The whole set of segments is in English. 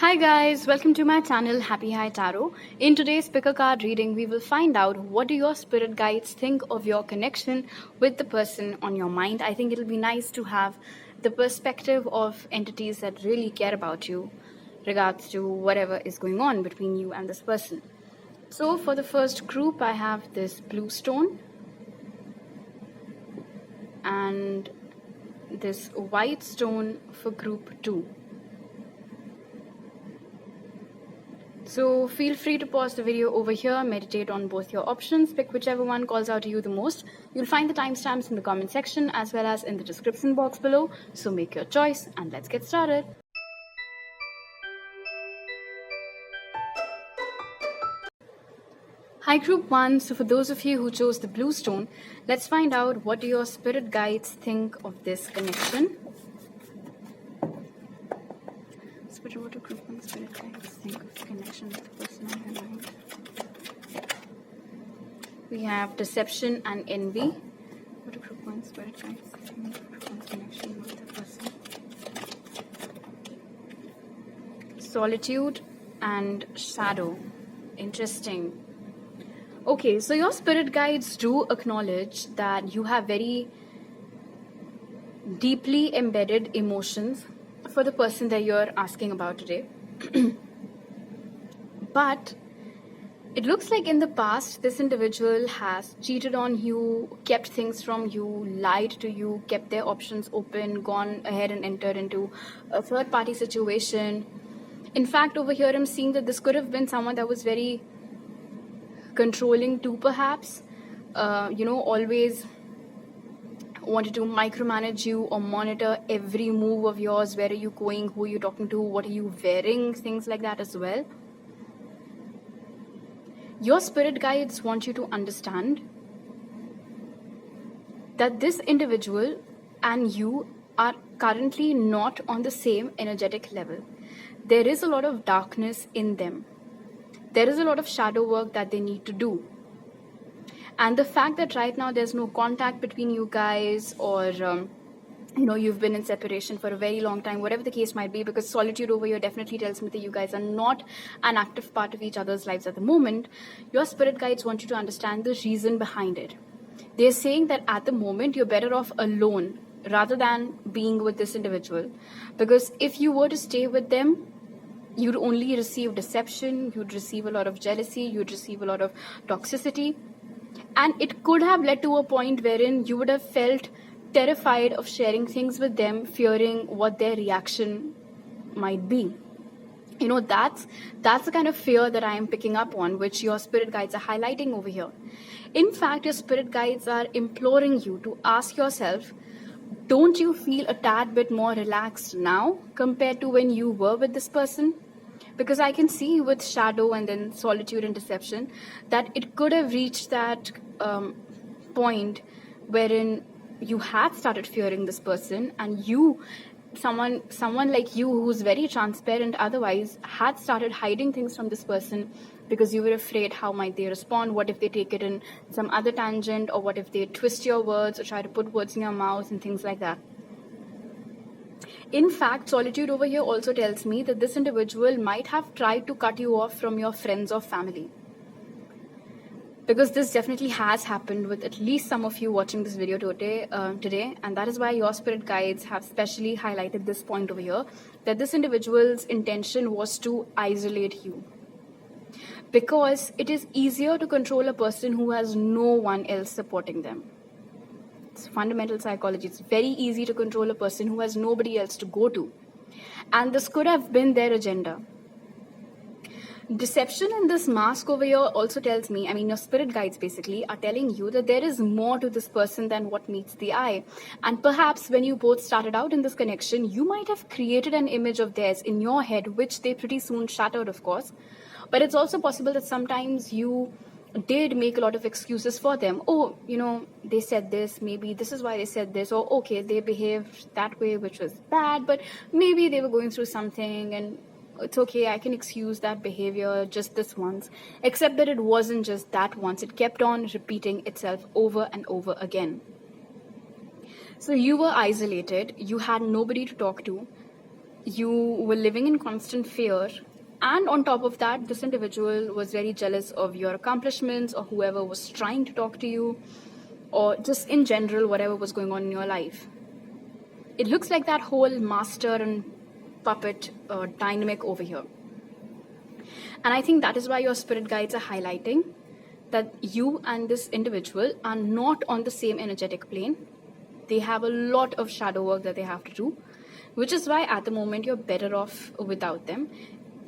Hi guys, welcome to my channel Happy High Tarot. In today's pick a card reading, we will find out what do your spirit guides think of your connection with the person on your mind. I think it'll be nice to have the perspective of entities that really care about you regards to whatever is going on between you and this person. So for the first group, I have this blue stone and this white stone for group 2. So feel free to pause the video over here, meditate on both your options, pick whichever one calls out to you the most. You'll find the timestamps in the comment section as well as in the description box below. So make your choice and let's get started. Hi group 1, so for those of you who chose the blue stone, let's find out what do your spirit guides think of this connection. What do group 1 spirit guides think of the connection with the person on their mind? We have deception and envy. What do group 1 spirit guides think of group 1's connection with the person? Solitude and shadow. Interesting. Okay, so your spirit guides do acknowledge that you have very deeply embedded emotions for the person that you're asking about today. But it looks like in the past this individual has cheated on you, kept things from you, lied to you, kept their options open, gone ahead and entered into a third-party situation. In fact, over here I'm seeing that this could have been someone that was very controlling too, perhaps, always wanted to micromanage you or monitor every move of yours. Where are you going? Who are you talking to? What are you wearing? Things like that as well. Your spirit guides want you to understand that this individual and you are currently not on the same energetic level. There is a lot of darkness in them. There is a lot of shadow work that they need to do. And the fact that right now there's no contact between you guys, or you've been in separation for a very long time, whatever the case might be, because solitude over here definitely tells me that you guys are not an active part of each other's lives at the moment. Your spirit guides want you to understand the reason behind it. They're saying that at the moment you're better off alone rather than being with this individual, because if you were to stay with them, you'd only receive deception, you'd receive a lot of jealousy, you'd receive a lot of toxicity. And it could have led to a point wherein you would have felt terrified of sharing things with them, fearing what their reaction might be. That's the kind of fear that I am picking up on, which your spirit guides are highlighting over here. In fact, your spirit guides are imploring you to ask yourself, don't you feel a tad bit more relaxed now compared to when you were with this person? Because I can see with shadow and then solitude and deception that it could have reached that point wherein you had started fearing this person, and someone like you who's very transparent otherwise had started hiding things from this person because you were afraid how might they respond, what if they take it in some other tangent, or what if they twist your words or try to put words in your mouth and things like that. In fact, solitude over here also tells me that this individual might have tried to cut you off from your friends or family. Because this definitely has happened with at least some of you watching this video today, and that is why your spirit guides have specially highlighted this point over here, that this individual's intention was to isolate you. Because it is easier to control a person who has no one else supporting them. It's fundamental psychology. It's very easy to control a person who has nobody else to go to. And this could have been their agenda. Deception in this mask over here also tells me, your spirit guides basically are telling you that there is more to this person than what meets the eye. And perhaps when you both started out in this connection, you might have created an image of theirs in your head, which they pretty soon shattered, of course. But it's also possible that sometimes you did make a lot of excuses for them. Oh, they said this, maybe this is why they said this, or okay, they behaved that way, which was bad, but maybe they were going through something and it's okay, I can excuse that behavior just this once. Except that it wasn't just that once, it kept on repeating itself over and over again. So you were isolated, you had nobody to talk to, you were living in constant fear. And on top of that, this individual was very jealous of your accomplishments or whoever was trying to talk to you, or just in general, whatever was going on in your life. It looks like that whole master and puppet dynamic over here. And I think that is why your spirit guides are highlighting that you and this individual are not on the same energetic plane. They have a lot of shadow work that they have to do, which is why at the moment you're better off without them.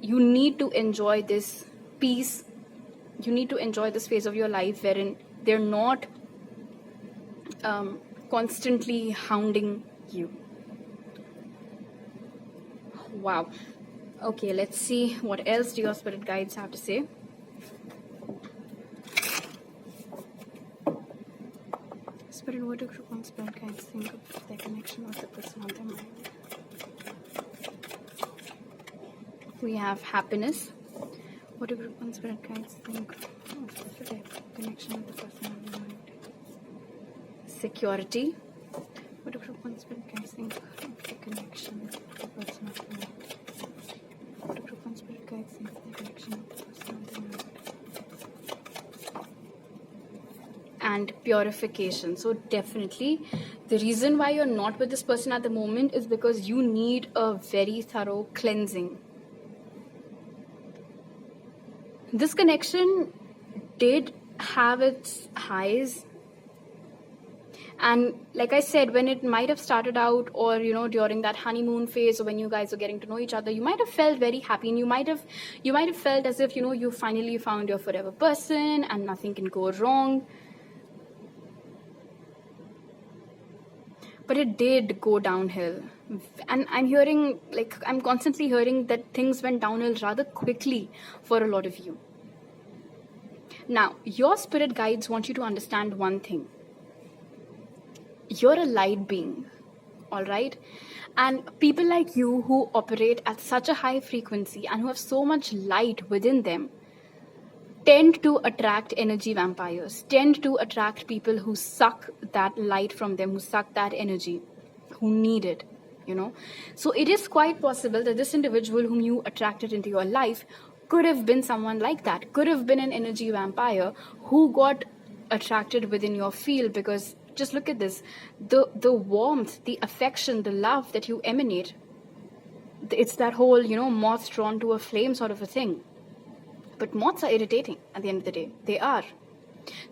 You need to enjoy this peace. You need to enjoy this phase of your life wherein they're not constantly hounding you. Wow. Okay, let's see what else do your spirit guides have to say. Spirit, what do group 1 spirit guides think of their connection with the person on their mind? We have happiness. What do group 1 spirit guides think of their connection with the person on their mind? Security. What do group 1 spirit guides think of the connection with the person on their mind? What do group 1 spirit guides think of the connection with the person on their mind? And purification. So definitely the reason why you're not with this person at the moment is because you need a very thorough cleansing. This connection did have its highs, and like I said, when it might have started out, or during that honeymoon phase, or when you guys are getting to know each other, you might have felt very happy, and you might have felt as if you finally found your forever person and nothing can go wrong. But it did go downhill, and I'm constantly hearing that things went downhill rather quickly for a lot of you. Now, your spirit guides want you to understand one thing. You're a light being, all right? And people like you who operate at such a high frequency and who have so much light within them tend to attract energy vampires, tend to attract people who suck that light from them, who suck that energy, who need it, So it is quite possible that this individual whom you attracted into your life could have been someone like that, could have been an energy vampire who got attracted within your field, because just look at this, the warmth, the affection, the love that you emanate, it's that whole, moth drawn to a flame sort of a thing. But moths are irritating at the end of the day. They are.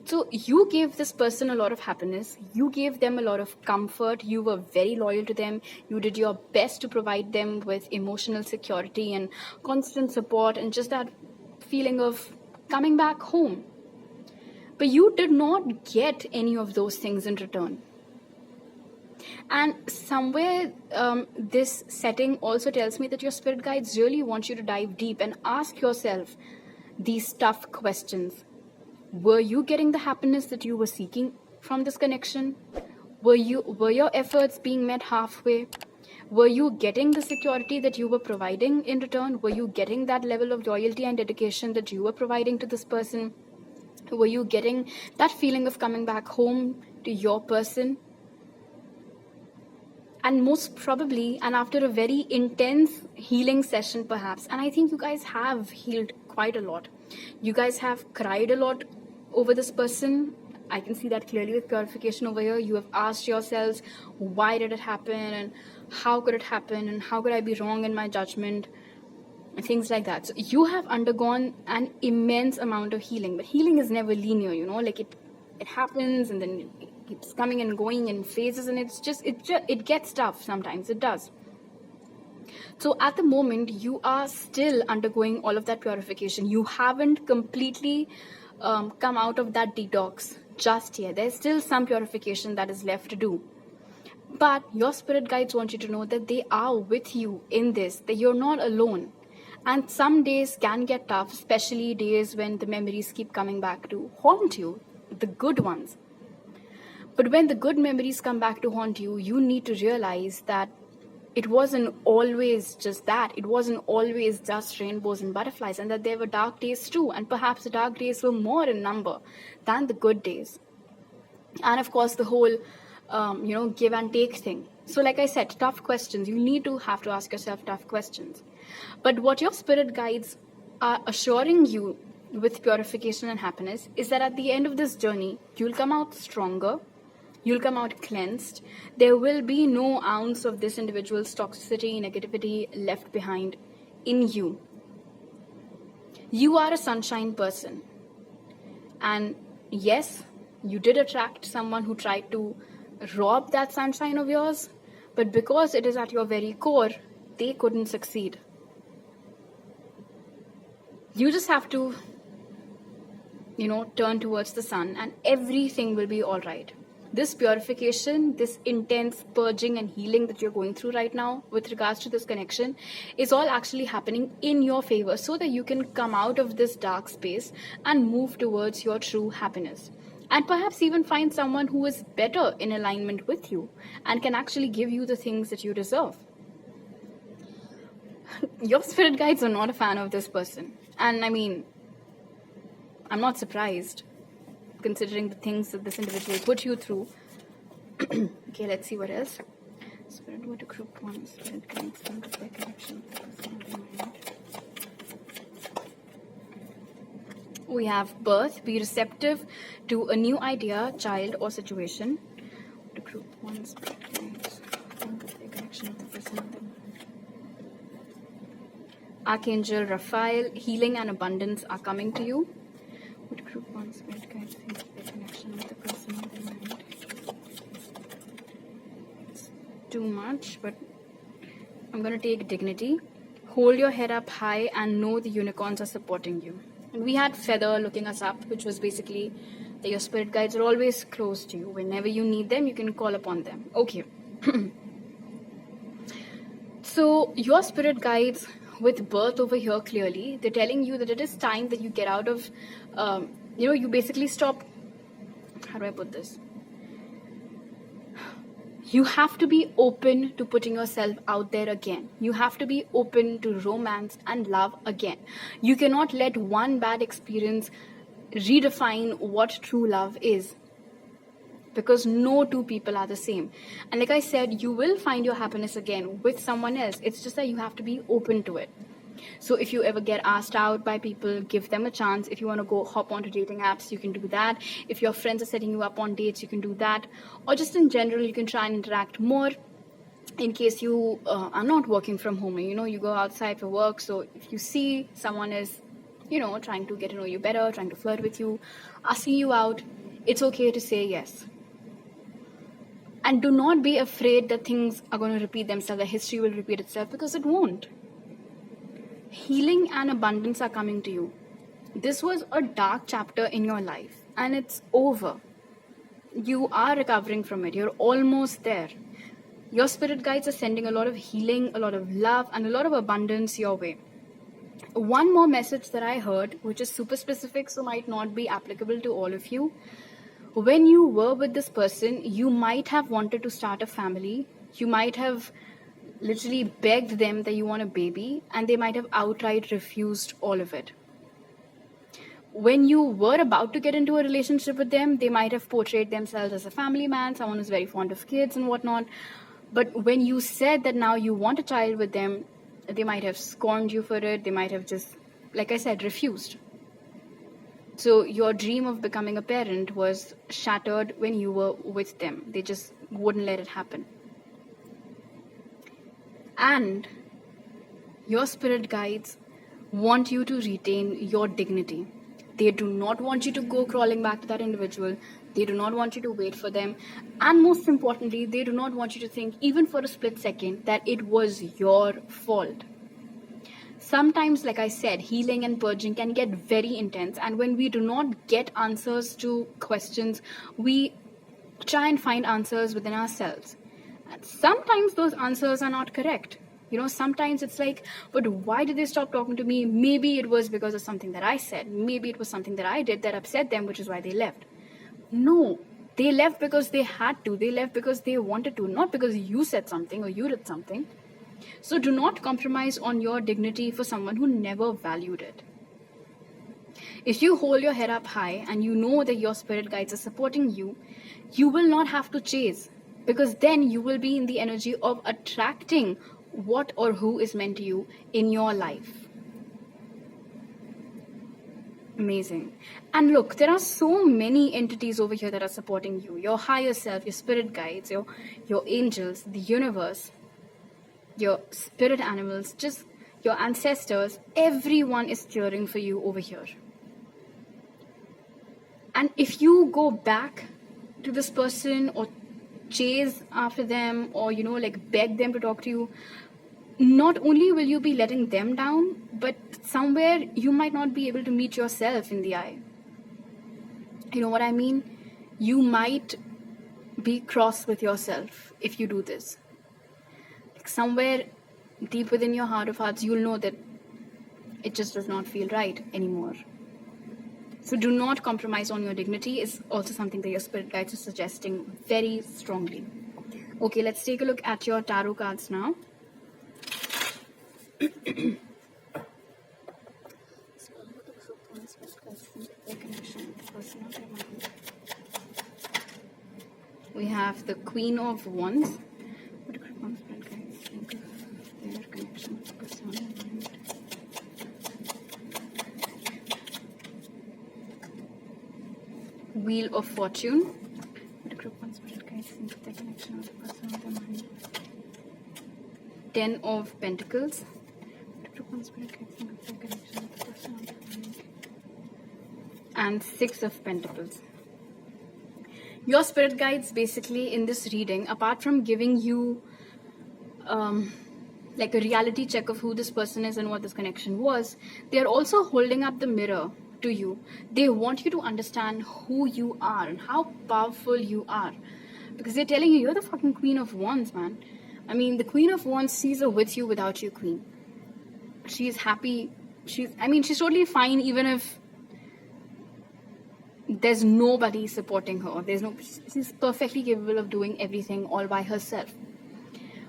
So you gave this person a lot of happiness. You gave them a lot of comfort. You were very loyal to them. You did your best to provide them with emotional security and constant support and just that feeling of coming back home. But you did not get any of those things in return. And somewhere this setting also tells me that your spirit guides really want you to dive deep and ask yourself these tough questions. Were you getting the happiness that you were seeking from this connection? Were your efforts being met halfway? Were you getting the security that you were providing in return? Were you getting that level of loyalty and dedication that you were providing to this person? Were you getting that feeling of coming back home to your person? And most probably, and after a very intense healing session perhaps, and I think you guys have healed quite a lot. You guys have cried a lot over this person. I can see that clearly with purification over here. You have asked yourselves, why did it happen? And how could it happen? And how could I be wrong in my judgment? And things like that. So you have undergone an immense amount of healing. But healing is never linear, like it happens and then it keeps coming and going in phases, and it gets tough sometimes. It does. So at the moment, you are still undergoing all of that purification. You haven't completely come out of that detox just yet. There's still some purification that is left to do. But your spirit guides want you to know that they are with you in this, that you're not alone. And some days can get tough, especially days when the memories keep coming back to haunt you, the good ones. But when the good memories come back to haunt you, you need to realize that it wasn't always just that. It wasn't always just rainbows and butterflies, and that there were dark days too. And perhaps the dark days were more in number than the good days. And of course, the whole give and take thing. So like I said, tough questions. You need to have to ask yourself tough questions. But what your spirit guides are assuring you with purification and happiness is that at the end of this journey, you'll come out stronger. You'll come out cleansed. There will be no ounce of this individual's toxicity, negativity left behind in you. You are a sunshine person. And yes, you did attract someone who tried to rob that sunshine of yours, but because it is at your very core, they couldn't succeed. You just have to, turn towards the sun and everything will be all right. This purification, this intense purging and healing that you're going through right now with regards to this connection is all actually happening in your favor so that you can come out of this dark space and move towards your true happiness. And perhaps even find someone who is better in alignment with you and can actually give you the things that you deserve. Your spirit guides are not a fan of this person. And I mean, I'm not surprised, considering the things that this individual put you through. Okay, let's see what else. Spirit, what a group one. Spirit guides think of their connection. We have birth, be receptive to a new idea, child, or situation. What a group one. Spirit guides think of their connection with the person. Archangel Raphael, healing and abundance are coming to you. What group one. Spirit guides think of their connection with the person in their mind. It's too much, but I'm going to take dignity. Hold your head up high and know the unicorns are supporting you. And we had Feather looking us up, which was basically that your spirit guides are always close to you. Whenever you need them, you can call upon them. Okay. So your spirit guides with birth over here, clearly, they're telling you that it is time that you get out of, you basically stop, how do I put this? You have to be open to putting yourself out there again. You have to be open to romance and love again. You cannot let one bad experience redefine what true love is. Because no two people are the same. And like I said, you will find your happiness again with someone else. It's just that you have to be open to it. So if you ever get asked out by people, give them a chance. If you want to go hop onto dating apps, you can do that. If your friends are setting you up on dates, you can do that. Or just in general, you can try and interact more in case you are not working from home. You go outside for work. So if you see someone is, trying to get to know you better, trying to flirt with you, asking you out, it's okay to say yes. And do not be afraid that things are going to repeat themselves, that history will repeat itself, because it won't. Healing and abundance are coming to you. This was a dark chapter in your life and it's over. You are recovering from it. You're almost there. Your spirit guides are sending a lot of healing, a lot of love, and a lot of abundance your way. One more message that I heard, which is super specific, so might not be applicable to all of you. When you were with this person, you might have wanted to start a family. You might have literally begged them that you want a baby, and they might have outright refused all of it. When you were about to get into a relationship with them, they might have portrayed themselves as a family man, someone who's very fond of kids and whatnot. But when you said that now you want a child with them, they might have scorned you for it. They might have just, like I said, refused. So your dream of becoming a parent was shattered when you were with them. They just wouldn't let it happen. And your spirit guides want you to retain your dignity. They do not want you to go crawling back to that individual. They do not want you to wait for them. And most importantly, they do not want you to think, even for a split second, that it was your fault. Sometimes, like I said, healing and purging can get very intense. And when we do not get answers to questions, we try and find answers within ourselves. And sometimes those answers are not correct. Sometimes it's like, but why did they stop talking to me? Maybe it was because of something that I said. Maybe it was something that I did that upset them, which is why they left. No, they left because they had to. They left because they wanted to, not because you said something or you did something. So do not compromise on your dignity for someone who never valued it. If you hold your head up high and you know that your spirit guides are supporting you, you will not have to chase. because then you will be in the energy of attracting what or who is meant to you in your life. Amazing. And look, there are so many entities over here that are supporting you. Your higher self, your spirit guides, your angels, the universe, your spirit animals, just your ancestors. Everyone is cheering for you over here. And if you go back to this person or chase after them or, like beg them to talk to you, not only will you be letting them down, but somewhere you might not be able to meet yourself in the eye. You know what I mean? You might be cross with yourself if you do this. Like somewhere deep within your heart of hearts, you'll know that it just does not feel right anymore. So do not compromise on your dignity is also something that your spirit guides are suggesting very strongly. Okay, let's take a look at your tarot cards now. We have the Queen of Wands. Wheel of Fortune. Ten of Pentacles. And Six of Pentacles. Your spirit guides basically in this reading, apart from giving you like a reality check of who this person is and what this connection was, they are also holding up the mirror to you. They want you to understand who you are and how powerful you are, because they're telling you you're the fucking Queen of Wands, man. I mean, the Queen of Wands sees a with you without you queen. She's happy. She's totally fine even if there's nobody supporting her. She's perfectly capable of doing everything all by herself.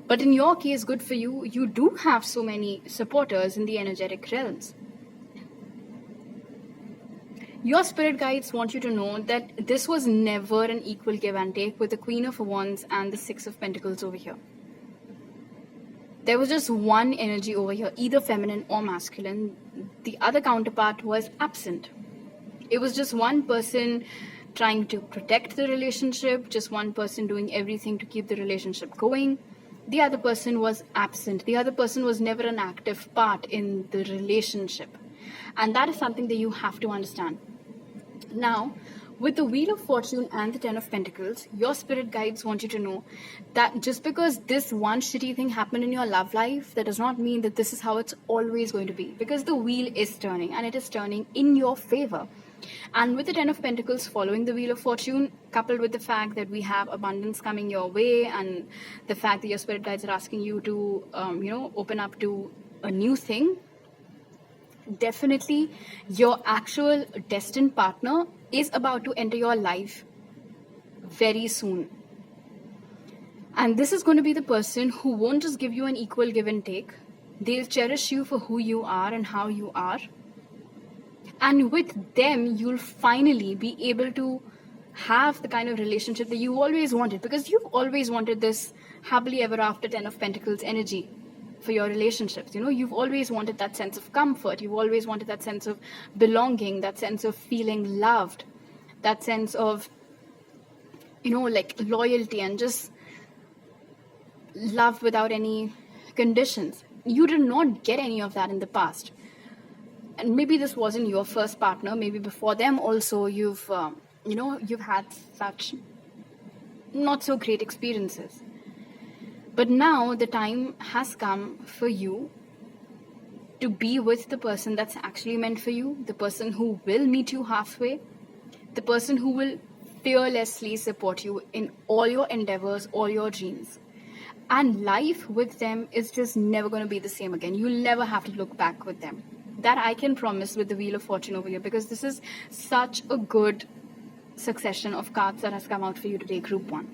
But in your case, good for you, you do have so many supporters in the energetic realms. Your spirit guides want you to know that this was never an equal give and take with the Queen of Wands and the Six of Pentacles over here. There was just one energy over here, either feminine or masculine. The other counterpart was absent. It was just one person trying to protect the relationship, just one person doing everything to keep the relationship going. The other person was absent. The other person was never an active part in the relationship. And that is something that you have to understand. Now, with the Wheel of Fortune and the Ten of Pentacles, your spirit guides want you to know that just because this one shitty thing happened in your love life, that does not mean that this is how it's always going to be. Because the wheel is turning, and it is turning in your favor. And with the Ten of Pentacles following the Wheel of Fortune, coupled with the fact that we have abundance coming your way, and the fact that your spirit guides are asking you to, open up to a new thing, definitely your actual destined partner is about to enter your life very soon. And this is going to be the person who won't just give you an equal give and take. They'll cherish you for who you are and how you are. And with them, you'll finally be able to have the kind of relationship that you always wanted, because you've always wanted this happily ever after Ten of Pentacles energy for your relationships. You've always wanted that sense of comfort. You've always wanted that sense of belonging, that sense of feeling loved, that sense of, like loyalty and just love without any conditions. You did not get any of that in the past. And maybe this wasn't your first partner. Maybe before them also you've had such not so great experiences. But now the time has come for you to be with the person that's actually meant for you, the person who will meet you halfway, the person who will fearlessly support you in all your endeavors, all your dreams. And life with them is just never going to be the same again. You'll never have to look back with them. That I can promise with the Wheel of Fortune over here, because this is such a good succession of cards that has come out for you today, Group 1.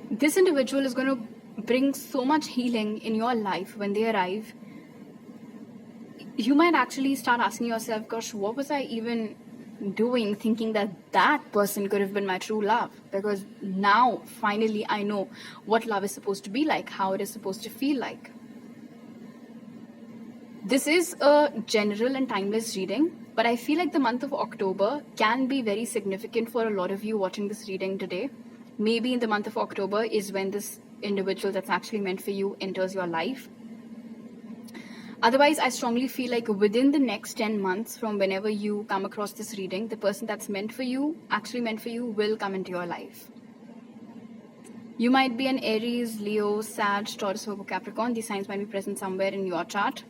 This individual is going to bring so much healing in your life when they arrive. You might actually start asking yourself, gosh, what was I even doing, thinking that that person could have been my true love, because now finally I know what love is supposed to be like, how it is supposed to feel like. This is a general and timeless reading, but I feel like the month of October can be very significant for a lot of you watching this reading today. Maybe in the month of October is when this individual that's actually meant for you enters your life. Otherwise, I strongly feel like within the next 10 months from whenever you come across this reading, the person that's meant for you, actually meant for you, will come into your life. You might be an Aries, Leo, Sag, Taurus, Virgo, Capricorn. These signs might be present somewhere in your chart.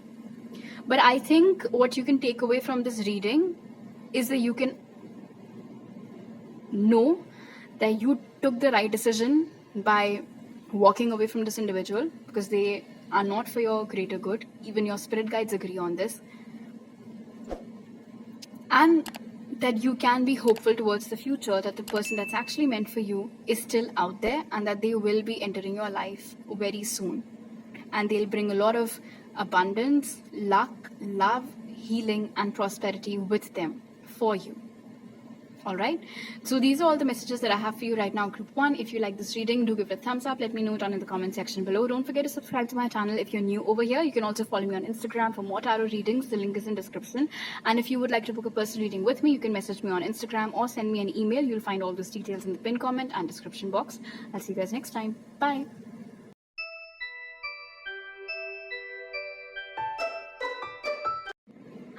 But I think what you can take away from this reading is that you can know that you took the right decision by walking away from this individual, because they are not for your greater good. Even your spirit guides agree on this. And that you can be hopeful towards the future, that the person that's actually meant for you is still out there, and that they will be entering your life very soon. And they'll bring a lot of abundance, luck, love, healing, and prosperity with them for you. All right, so these are all the messages that I have for you right now, group 1. If you like this reading, do give it a thumbs up. Let me know down in the comment section below. Don't forget to subscribe to my channel if you're new over here. You can also follow me on Instagram for more tarot readings. The link is in description. And if you would like to book a personal reading with me, you can message me on Instagram or send me an email. You'll find all those details in the pinned comment and description box. I'll see you guys next time. Bye.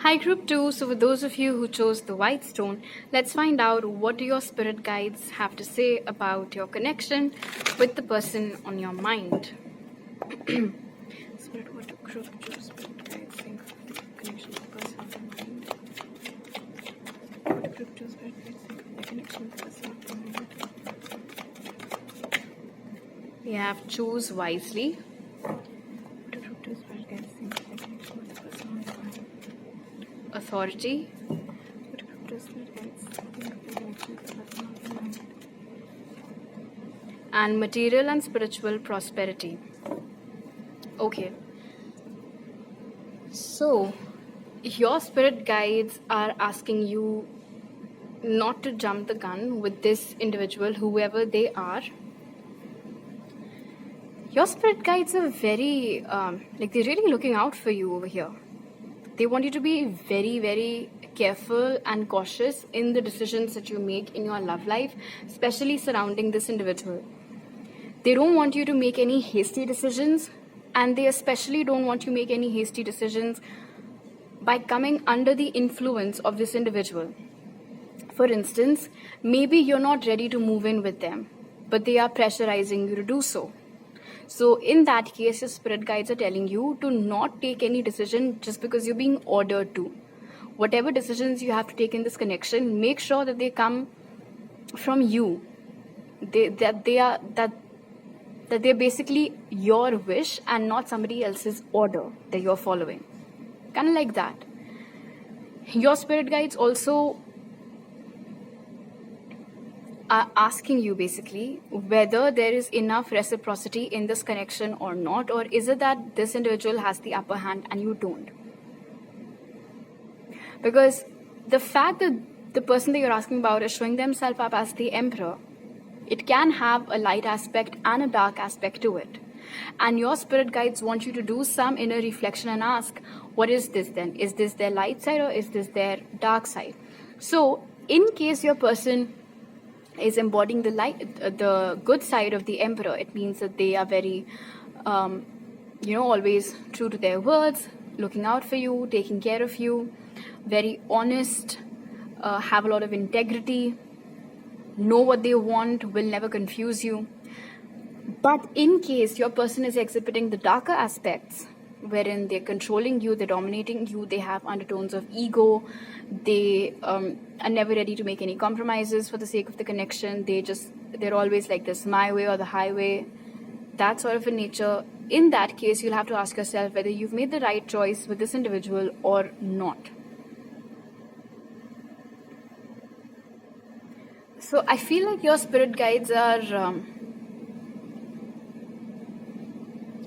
Hi group 2, so for those of you who chose the white stone, let's find out what do your spirit guides have to say about your connection with the person on your mind. Spirit, what do group 2 spirit guides think of the connection with the person on your mind? What do group 2 spirit guides think of the connection with the person on your mind? We have choose wisely. What do group 2 spirit guides think of the connection with the person on your mind? Authority. And material and spiritual prosperity. Okay, so your spirit guides are asking you not to jump the gun with this individual, whoever they are. Your spirit guides are very they're really looking out for you over here. They want you to be very, very careful and cautious in the decisions that you make in your love life, especially surrounding this individual. They don't want you to make any hasty decisions, and they especially don't want you to make any hasty decisions by coming under the influence of this individual. For instance, maybe you're not ready to move in with them, but they are pressurizing you to do so. So in that case, your spirit guides are telling you to not take any decision just because you're being ordered to. Whatever decisions you have to take in this connection, make sure that they come from you. That they're basically your wish and not somebody else's order that you're following. Kind of like that. Your spirit guides also are asking you basically whether there is enough reciprocity in this connection or not, or is it that this individual has the upper hand and you don't. Because the fact that the person that you're asking about is showing themselves up as the emperor, it can have a light aspect and a dark aspect to it. And your spirit guides want you to do some inner reflection and ask, what is this then? Is this their light side or is this their dark side? So in case your person is embodying the good side of the emperor, it means that they are very, always true to their words, looking out for you, taking care of you, very honest, have a lot of integrity, know what they want, will never confuse you. But in case your person is exhibiting the darker aspects, wherein they're controlling you, they're dominating you, they have undertones of ego, they are never ready to make any compromises for the sake of the connection, they're always like this, my way or the highway, that sort of a nature. In that case, you'll have to ask yourself whether you've made the right choice with this individual or not. So I feel like your spirit guides are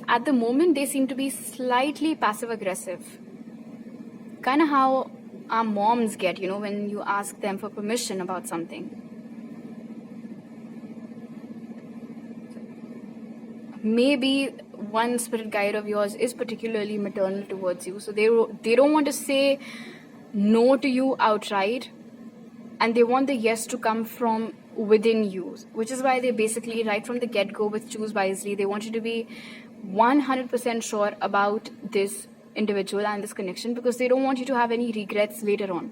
at the moment, they seem to be slightly passive-aggressive. Kind of how our moms get, when you ask them for permission about something. Maybe one spirit guide of yours is particularly maternal towards you, so they don't want to say no to you outright, and they want the yes to come from within you, which is why they basically, right from the get-go with Choose Wisely, they want you to be 100% sure about this individual and this connection, because they don't want you to have any regrets later on.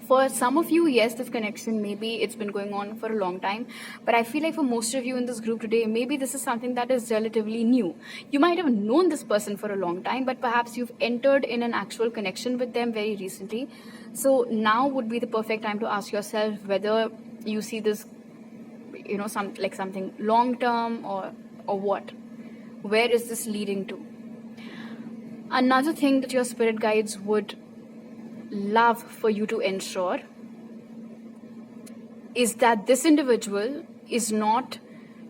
For some of you, yes, this connection, maybe it's been going on for a long time, but I feel like for most of you in this group today, maybe this is something that is relatively new. You might have known this person for a long time, but perhaps you've entered in an actual connection with them very recently. So now would be the perfect time to ask yourself whether you see this, something long-term or what. Where is this leading to? Another thing that your spirit guides would love for you to ensure is that this individual is not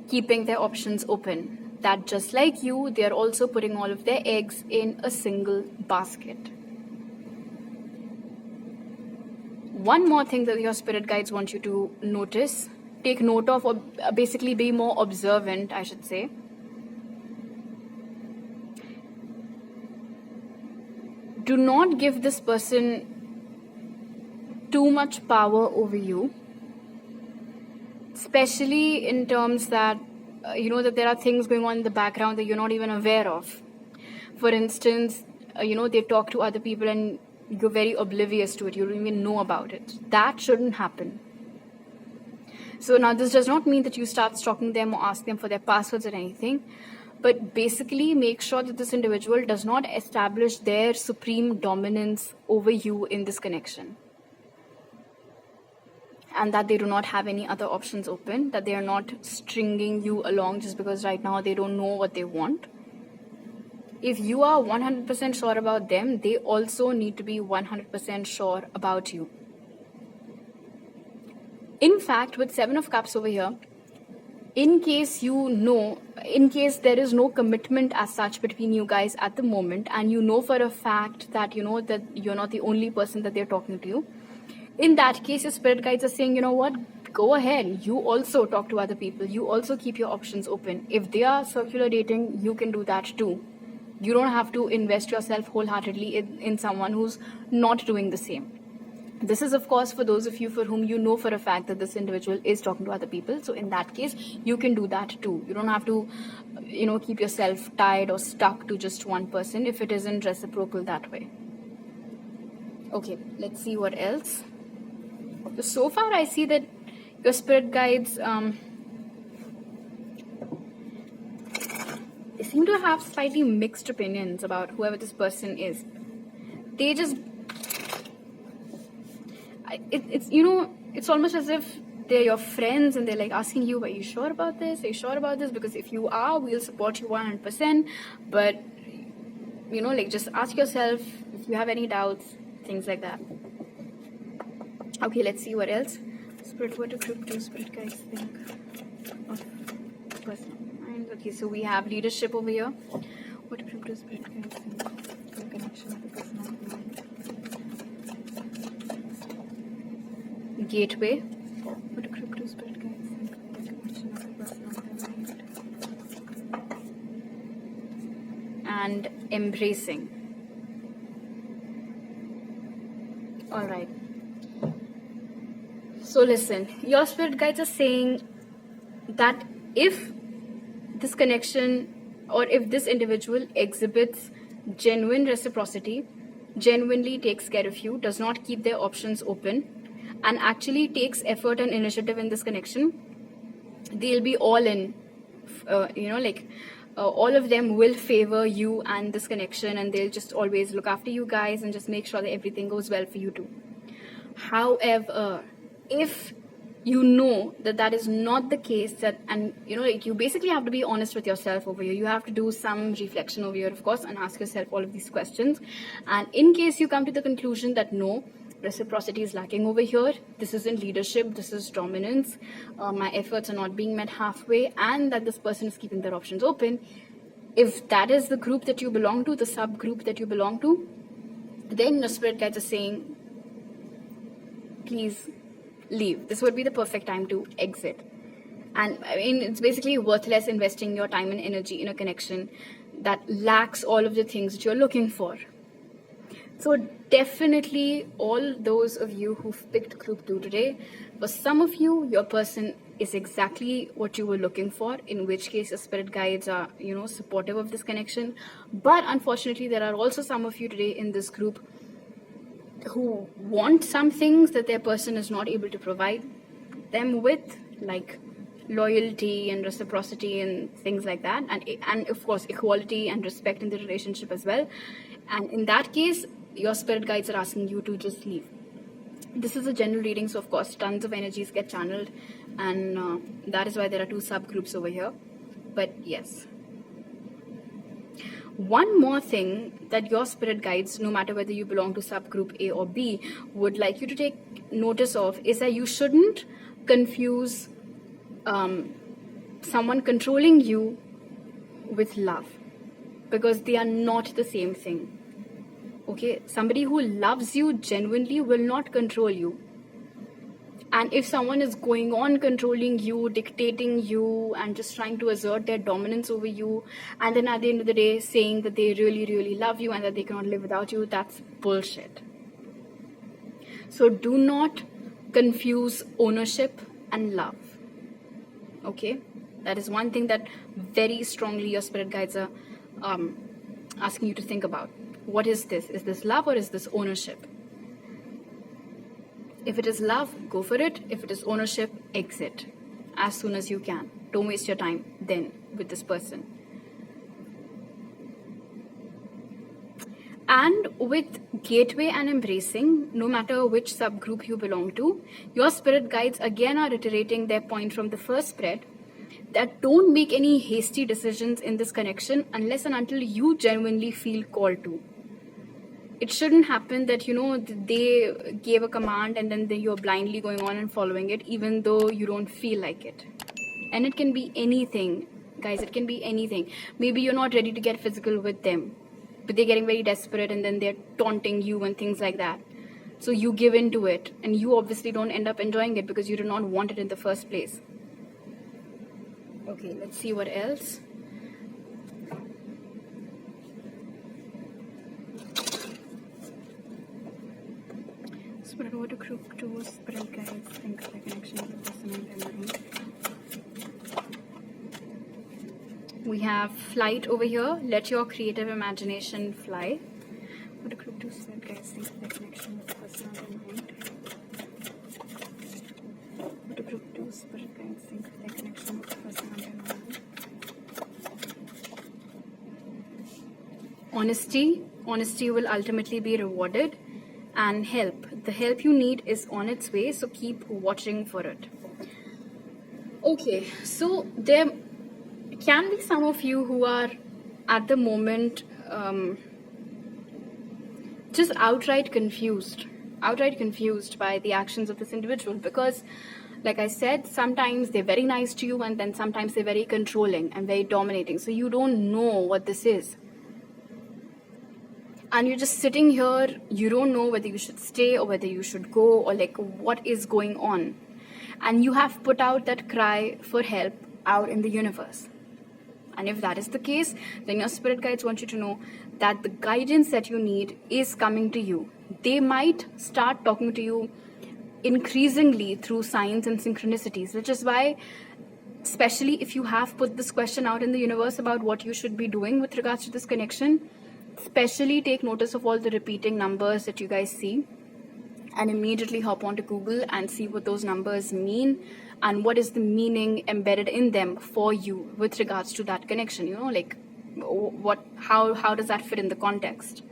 keeping their options open. That just like you, they are also putting all of their eggs in a single basket. One more thing that your spirit guides want you to notice, take note of, or basically be more observant, I should say. Do not give this person too much power over you, especially in terms that, that there are things going on in the background that you're not even aware of. For instance, they talk to other people and you're very oblivious to it. You don't even know about it. That shouldn't happen. So now this does not mean that you start stalking them or ask them for their passwords or anything. But basically make sure that this individual does not establish their supreme dominance over you in this connection. And that they do not have any other options open, that they are not stringing you along just because right now they don't know what they want. If you are 100% sure about them, they also need to be 100% sure about you. In fact, with Seven of Cups over here, in case there is no commitment as such between you guys at the moment, and you know for a fact that that you're not the only person that they're talking to, in that case your spirit guides are saying, go ahead, you also talk to other people, you also keep your options open. If they are circular dating, you can do that too. You don't have to invest yourself wholeheartedly in someone who's not doing the same. This is, of course, for those of you for whom you know for a fact that this individual is talking to other people. So in that case, you can do that too. You don't have to, keep yourself tied or stuck to just one person if it isn't reciprocal that way. Okay, let's see what else. So far, I see that your spirit guides, they seem to have slightly mixed opinions about whoever this person is. They just... It's almost as if they're your friends and they're like asking you, are you sure about this? Are you sure about this? Because if you are, we'll support you 100%. But, just ask yourself if you have any doubts, things like that. Okay, let's see what else. What do group 2 spirit guides think of personal mind? Okay, so we have leadership over here. What do group 2 spirit guides think of connection with the personal mind? Gateway. What do group 2 spirit guides think of the connection of the personal mind? And embracing. Alright. So listen, your spirit guides are saying that if this connection or if this individual exhibits genuine reciprocity, genuinely takes care of you, does not keep their options open, and actually takes effort and initiative in this connection, they'll be all in, all of them will favor you and this connection, and they'll just always look after you guys and just make sure that everything goes well for you too. However, if you know that that is not the case, you basically have to be honest with yourself over here. You have to do some reflection over here, of course, and ask yourself all of these questions. And in case you come to the conclusion that no, reciprocity is lacking over here, this isn't leadership, this is dominance, my efforts are not being met halfway, and that this person is keeping their options open, if that is the group that you belong to, the subgroup that you belong to, then your spirit guides are saying, please leave. This would be the perfect time to exit. And I mean, it's basically worthless investing your time and energy in a connection that lacks all of the things that you're looking for. So definitely all those of you who've picked group 2 today, for some of you, your person is exactly what you were looking for, in which case your spirit guides are, supportive of this connection. But unfortunately, there are also some of you today in this group who want some things that their person is not able to provide them with, like loyalty and reciprocity and things like that, and of course equality and respect in the relationship as well. And in that case, your spirit guides are asking you to just leave. This is a general reading, so of course tons of energies get channeled, and that is why there are 2 subgroups over here. But yes, one more thing that your spirit guides, no matter whether you belong to subgroup A or B, would like you to take notice of is that you shouldn't confuse someone controlling you with love, because they are not the same thing. Okay, somebody who loves you genuinely will not control you. And if someone is going on controlling you, dictating you, and just trying to assert their dominance over you, and then at the end of the day saying that they really, really love you and that they cannot live without you, that's bullshit. So do not confuse ownership and love. Okay, that is one thing that very strongly your spirit guides are asking you to think about. What is this? Is this love or is this ownership? If it is love, go for it. If it is ownership, exit as soon as you can. Don't waste your time then with this person. And with gateway and embracing, no matter which subgroup you belong to, your spirit guides again are reiterating their point from the first spread, that don't make any hasty decisions in this connection unless and until you genuinely feel called to. It shouldn't happen that, they gave a command and then you're blindly going on and following it, even though you don't feel like it. And it can be anything, guys, it can be anything. Maybe you're not ready to get physical with them, but they're getting very desperate and then they're taunting you and things like that. So you give in to it, and you obviously don't end up enjoying it because you did not want it in the first place. Okay, let's see what else. Spirit over to group 2, spirit guides, things like connection with the person and memory. We have flight over here. Let your creative imagination fly. Over to group 2, spirit guides, things like connection with the person and mind. Over to group 2, spirit guides, things like connection with the person and mind. Honesty will ultimately be rewarded. And help. The help you need is on its way, so keep watching for it. Okay, so there can be some of you who are at the moment just outright confused by the actions of this individual, because like I said, sometimes they're very nice to you and then sometimes they're very controlling and very dominating. So you don't know what this is. And you're just sitting here, you don't know whether you should stay or whether you should go, or like what is going on. And you have put out that cry for help out in the universe. And if that is the case, then your spirit guides want you to know that the guidance that you need is coming to you. They might start talking to you increasingly through signs and synchronicities, which is why, especially if you have put this question out in the universe about what you should be doing with regards to this connection, especially take notice of all the repeating numbers that you guys see, and immediately hop onto Google and see what those numbers mean and what is the meaning embedded in them for you with regards to that connection. Like how does that fit in the context?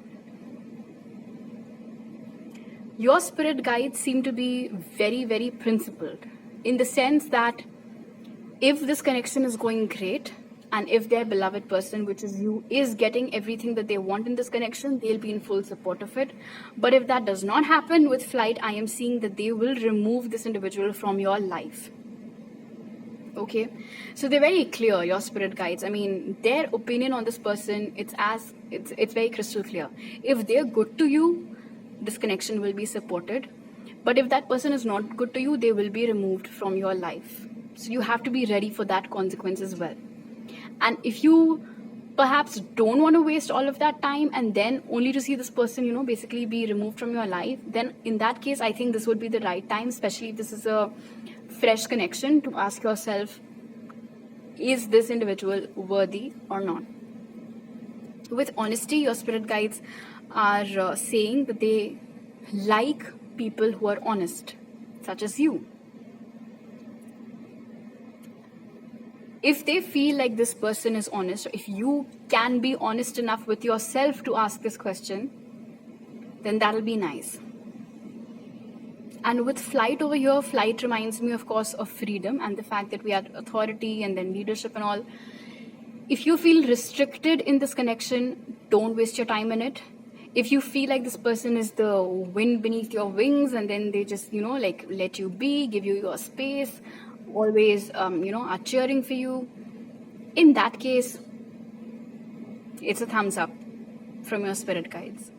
Your spirit guides seem to be very, very principled, in the sense that if this connection is going great, and if their beloved person, which is you, is getting everything that they want in this connection, they'll be in full support of it. But if that does not happen with flight, I am seeing that they will remove this individual from your life. Okay, so they're very clear, your spirit guides. I mean, their opinion on this person, it's very crystal clear. If they're good to you, this connection will be supported. But if that person is not good to you, they will be removed from your life. So you have to be ready for that consequence as well. And if you perhaps don't want to waste all of that time and then only to see this person, basically be removed from your life, then in that case, I think this would be the right time, especially if this is a fresh connection, to ask yourself, is this individual worthy or not? With honesty, your spirit guides are saying that they like people who are honest, such as you. If they feel like this person is honest, if you can be honest enough with yourself to ask this question, then that'll be nice. And with flight over here, flight reminds me, of course, of freedom and the fact that we had authority and then leadership and all. If you feel restricted in this connection, don't waste your time in it. If you feel like this person is the wind beneath your wings and then they just, like let you be, give you your space, always, are cheering for you, in that case, it's a thumbs up from your spirit guides.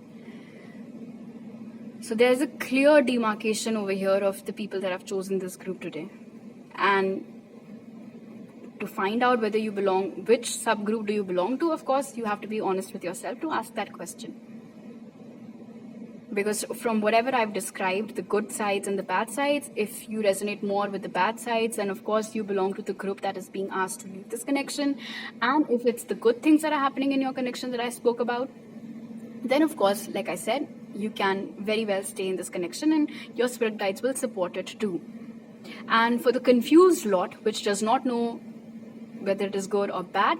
So there's a clear demarcation over here of the people that have chosen this group today. And to find out whether you belong, which subgroup do you belong to, of course, you have to be honest with yourself to ask that question. Because from whatever I've described, the good sides and the bad sides, if you resonate more with the bad sides, then of course you belong to the group that is being asked to leave this connection. And if it's the good things that are happening in your connection that I spoke about, then of course, like I said, you can very well stay in this connection and your spirit guides will support it too. And for the confused lot, which does not know whether it is good or bad,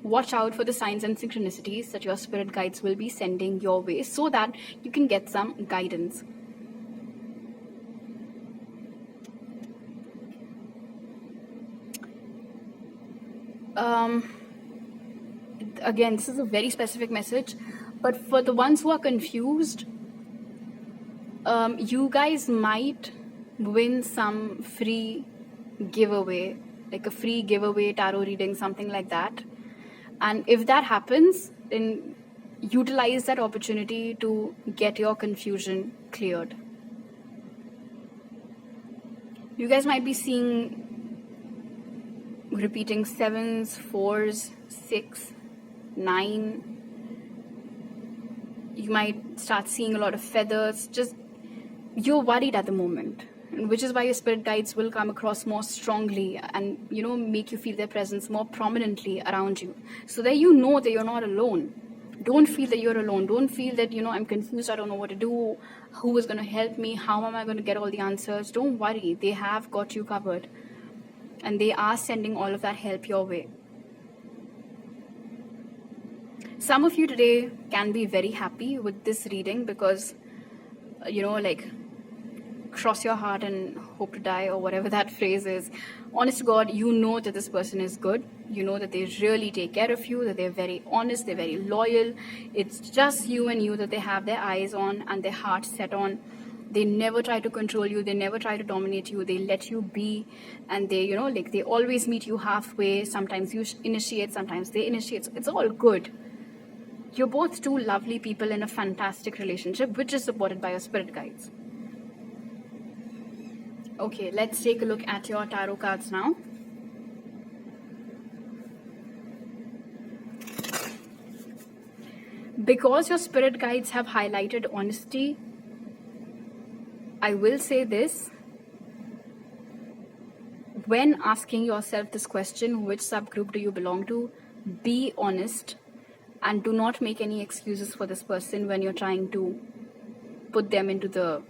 watch out for the signs and synchronicities that your spirit guides will be sending your way so that you can get some guidance. Again, this is a very specific message, but for the ones who are confused, you guys might win some free giveaway, like a free giveaway tarot reading, something like that. And if that happens, then utilize that opportunity to get your confusion cleared. You guys might be seeing repeating 7s, 4s, 6, 9. You might start seeing a lot of feathers. Just, you're worried at the moment, which is why your spirit guides will come across more strongly and, make you feel their presence more prominently around you. So that you know that you're not alone. Don't feel that you're alone. Don't feel that, I'm confused, I don't know what to do, who is going to help me, how am I going to get all the answers. Don't worry, they have got you covered. And they are sending all of that help your way. Some of you today can be very happy with this reading because, cross your heart and hope to die, or whatever that phrase is. Honest to God, you know that this person is good. You know that they really take care of you, that they're very honest, they're very loyal. It's just you and you that they have their eyes on and their heart set on. They never try to control you. They never try to dominate you. They let you be. And they, they always meet you halfway. Sometimes you initiate, sometimes they initiate. It's all good. You're both two lovely people in a fantastic relationship, which is supported by your spirit guides. Okay, let's take a look at your tarot cards now. Because your spirit guides have highlighted honesty, I will say this. When asking yourself this question, which subgroup do you belong to, be honest and do not make any excuses for this person when you're trying to put them into the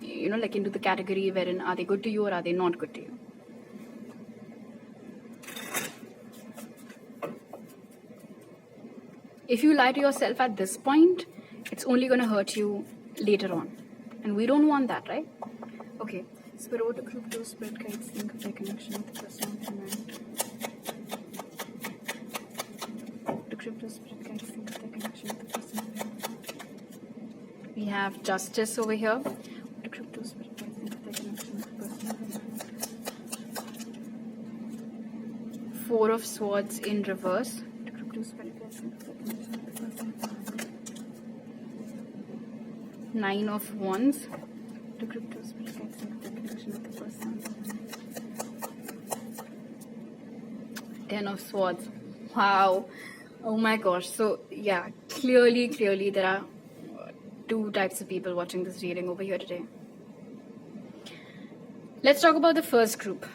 into the category wherein are they good to you or are they not good to you. If you lie to yourself at this point, it's only going to hurt you later on. And we don't want that, right? Okay. Spirit to group to spirit guides think of their connection with the person of the mind. The crypto spirit guides think of their connection with the person of the mind. We have justice over here. The crypto spirit guides think of their connection with the person of the mind. Four of Swords in reverse. Nine of Wands. Ten of Swords. Wow. Oh my gosh. So yeah, clearly there are two types of people watching this reading over here today. Let's talk about the first group.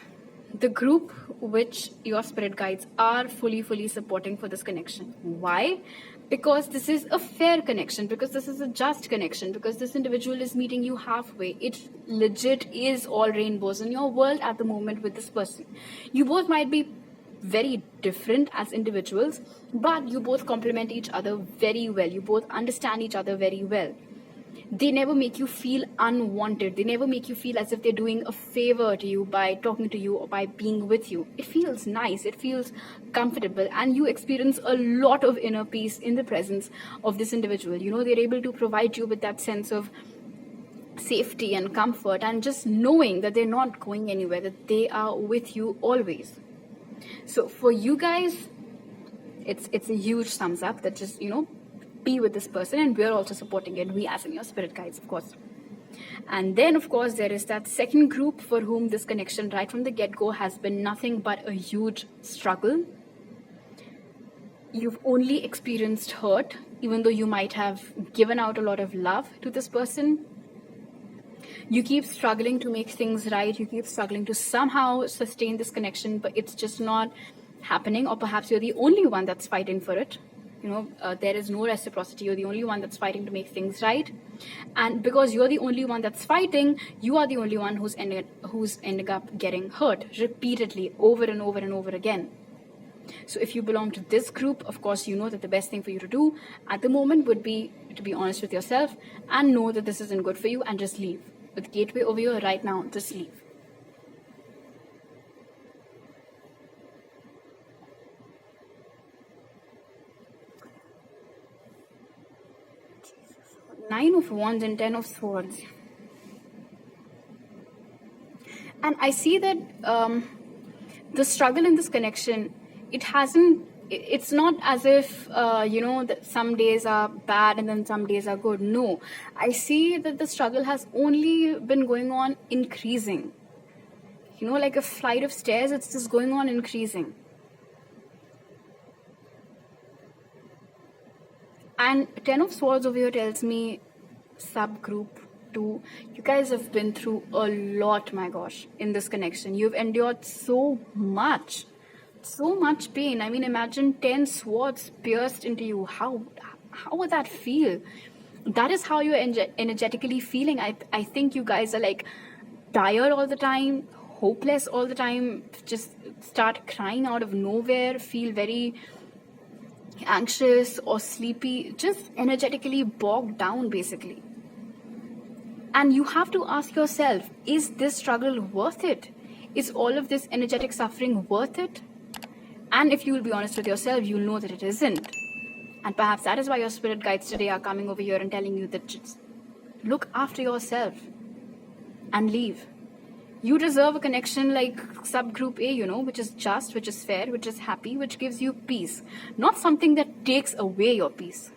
The group which your spirit guides are fully supporting for this connection. Why? Because this is a fair connection, because this is a just connection, because this individual is meeting you halfway. It legit is all rainbows in your world at the moment with this person. You both might be very different as individuals, but you both complement each other very well. You both understand each other very well. They never make you feel unwanted. They never make you feel as if they're doing a favor to you by talking to you or by being with you. It feels nice, it feels comfortable, and you experience a lot of inner peace in the presence of this individual. You know, they're able to provide you with that sense of safety and comfort, and just knowing that they're not going anywhere, that they are with you always. So for you guys, it's a huge thumbs up that just, you know, be with this person, and we're also supporting it, we as in your spirit guides, of course. And then of course there is that second group for whom this connection right from the get-go has been nothing but a huge struggle. You've only experienced hurt, even though you might have given out a lot of love to this person. You keep struggling to make things right, you keep struggling to somehow sustain this connection, but it's just not happening, or perhaps you're the only one that's fighting for it. You know, there is no reciprocity. You're the only one that's fighting to make things right. And because you're the only one that's fighting, you are the only one who's ending up getting hurt repeatedly, over and over again. So if you belong to this group, of course, you know that the best thing for you to do at the moment would be to be honest with yourself and know that this isn't good for you, and just leave. With Gateway over here right now, just leave. Nine of Wands and Ten of Swords. And I see that the struggle in this connection, it's not as if, you know, that some days are bad and then some days are good. No, I see that the struggle has only been going on increasing. You know, like a flight of stairs, it's just going on increasing. And Ten of Swords over here tells me subgroup 2. You guys have been through a lot, my gosh, in this connection. You've endured so much pain. I mean, imagine 10 swords pierced into you. How would that feel? That is how you're energetically feeling. I think you guys are like tired all the time, hopeless all the time, just start crying out of nowhere, feel very anxious or sleepy, just energetically bogged down basically. And you have to ask yourself, is this struggle worth it? Is all of this energetic suffering worth it? And if you will be honest with yourself, you'll know that it isn't. And perhaps that is why your spirit guides today are coming over here and telling you that just look after yourself and leave. You deserve a connection like subgroup A, you know, which is just, which is fair, which is happy, which gives you peace. Not something that takes away your peace.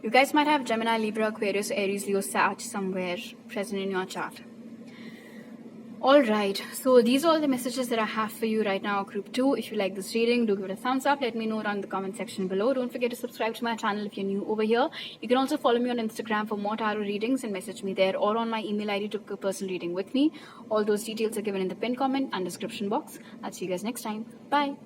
You guys might have Gemini, Libra, Aquarius, Aries, Leo, Sag somewhere present in your chart. Alright, so these are all the messages that I have for you right now, group 2. If you like this reading, do give it a thumbs up. Let me know down in the comment section below. Don't forget to subscribe to my channel if you're new over here. You can also follow me on Instagram for more tarot readings and message me there, or on my email ID to book a personal reading with me. All those details are given in the pinned comment and description box. I'll see you guys next time. Bye.